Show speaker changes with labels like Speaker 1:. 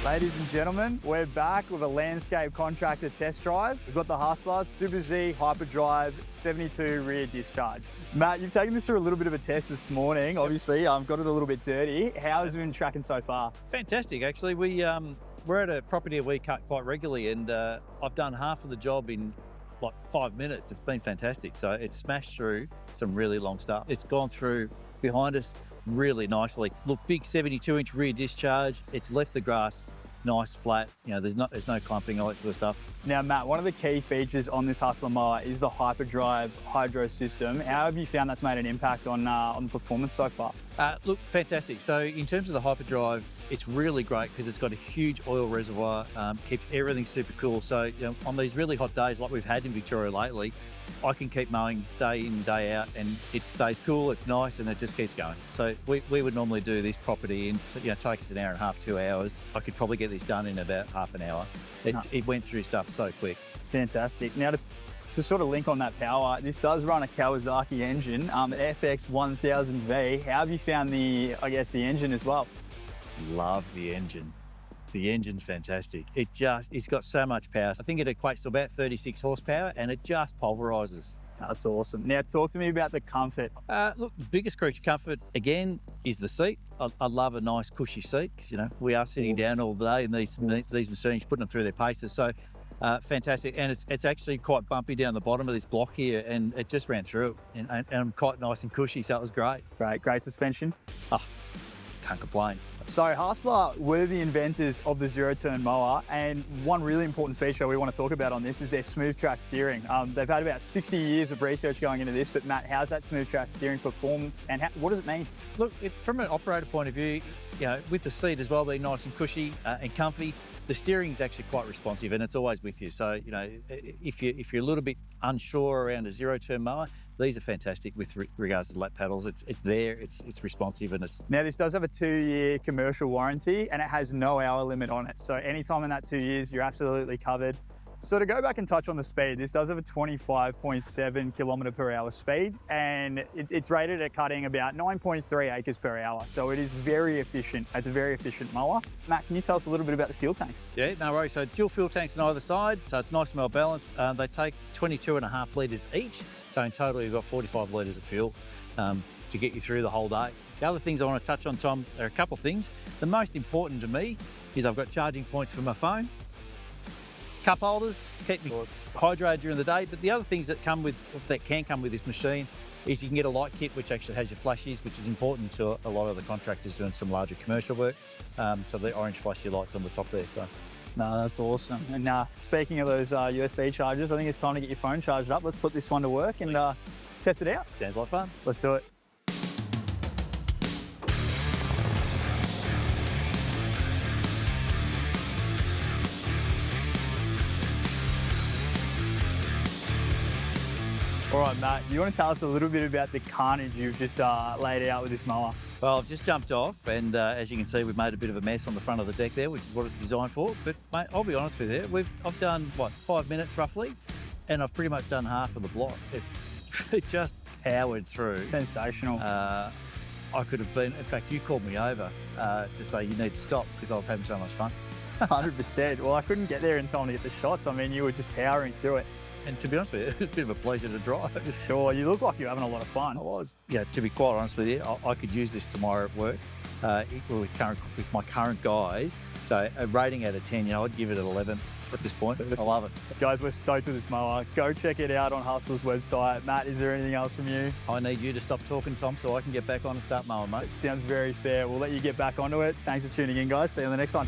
Speaker 1: Ladies and gentlemen, we're back with a Landscape Contractor test drive. We've got the Hustler Super Z Hyperdrive 72 rear discharge. Matt, you've taken this through a little bit of a test this morning. Obviously, got it a little bit dirty. How has it been tracking so far?
Speaker 2: Fantastic, actually. We're at a property that we cut quite regularly, and I've done half of the job in like 5 minutes. It's been fantastic. So it's smashed through some really long stuff. It's gone through behind us really nicely. Look, big 72-inch rear discharge. It's left the grass nice, flat. You know, there's no clumping, all that sort of stuff.
Speaker 1: Now, Matt, one of the key features on this Hustler mower is the Hyperdrive hydro system. How have you found that's made an impact on the performance so far?
Speaker 2: Look, fantastic. So in terms of the Hyperdrive, it's really great because it's got a huge oil reservoir, keeps everything super cool. So you know, on these really hot days like we've had in Victoria lately, I can keep mowing day in, day out, and it stays cool, it's nice, and it just keeps going. So we would normally do this property in, take us an hour and a half, 2 hours. I could probably get this done in about half an hour. It went through stuff so quick.
Speaker 1: Fantastic. Now, to sort of link on that power, this does run a Kawasaki engine, FX 1000V. How have you found the engine as well?
Speaker 2: Love the engine. The engine's fantastic. It's got so much power. I think it equates to about 36 horsepower, and it just pulverizes.
Speaker 1: That's awesome. Now, talk to me about the comfort.
Speaker 2: Look, the biggest creature comfort, again, is the seat. I love a nice cushy seat, because, we are sitting down all day in these machines, putting them through their paces. So fantastic. And it's actually quite bumpy down the bottom of this block here, and it just ran through it. And quite nice and cushy, so it was great.
Speaker 1: Great suspension.
Speaker 2: Oh, can't complain.
Speaker 1: So Hustler were the inventors of the zero-turn mower, and one really important feature we want to talk about on this is their smooth track steering. They've had about 60 years of research going into this, but Matt, how's that smooth track steering performed, and what does it mean? Look,
Speaker 2: from an operator point of view, with the seat as well being nice and cushy and comfy, the steering is actually quite responsive, and it's always with you. So, if you're a little bit unsure around a zero-turn mower, these are fantastic with regards to lap paddles. It's there, it's responsive, and it's...
Speaker 1: Now, this does have a 2-year commercial warranty, and it has no hour limit on it. So anytime in that 2 years, you're absolutely covered. So to go back and touch on the speed, this does have a 25.7 kilometre per hour speed, and it's rated at cutting about 9.3 acres per hour. So it is very efficient. It's a very efficient mower. Matt, can you tell us a little bit about the fuel tanks?
Speaker 2: Yeah, no worries. So dual fuel tanks on either side, so it's nice and well balanced. They take 22.5 litres each. So in total, you've got 45 litres of fuel to get you through the whole day. The other things I want to touch on, Tom, are a couple of things. The most important to me is I've got charging points for my phone, cup holders, keep me hydrated during the day. But the other things that can come with this machine is you can get a light kit which actually has your flashes, which is important to a lot of the contractors doing some larger commercial work. So the orange flashy lights on the top there. So.
Speaker 1: No, that's awesome. And speaking of those USB chargers, I think it's time to get your phone charged up. Let's put this one to work and test it out.
Speaker 2: Sounds like fun.
Speaker 1: Let's do it. All right, Matt, you want to tell us a little bit about the carnage you've just laid out with this mower?
Speaker 2: Well, I've just jumped off, and as you can see, we've made a bit of a mess on the front of the deck there, which is what it's designed for. But mate, I'll be honest with you, I've done, 5 minutes roughly, and I've pretty much done half of the block. It just powered through.
Speaker 1: Sensational.
Speaker 2: I could have been, in fact, you called me over to say you need to stop because I was having so much fun.
Speaker 1: 100%. Well, I couldn't get there in time to get the shots. I mean, you were just powering through it.
Speaker 2: And to be honest with you, it was a bit of a pleasure to drive.
Speaker 1: Sure, you look like you're having a lot of fun.
Speaker 2: I was. Yeah, to be quite honest with you, I could use this tomorrow at work with my current guys. So a rating out of 10, I'd give it an 11 at this point. I love it.
Speaker 1: Guys, we're stoked with this mower. Go check it out on Hustler's website. Matt, is there anything else from you?
Speaker 2: I need you to stop talking, Tom, so I can get back on and start mowing, mate.
Speaker 1: Sounds very fair. We'll let you get back onto it. Thanks for tuning in, guys. See you on the next one.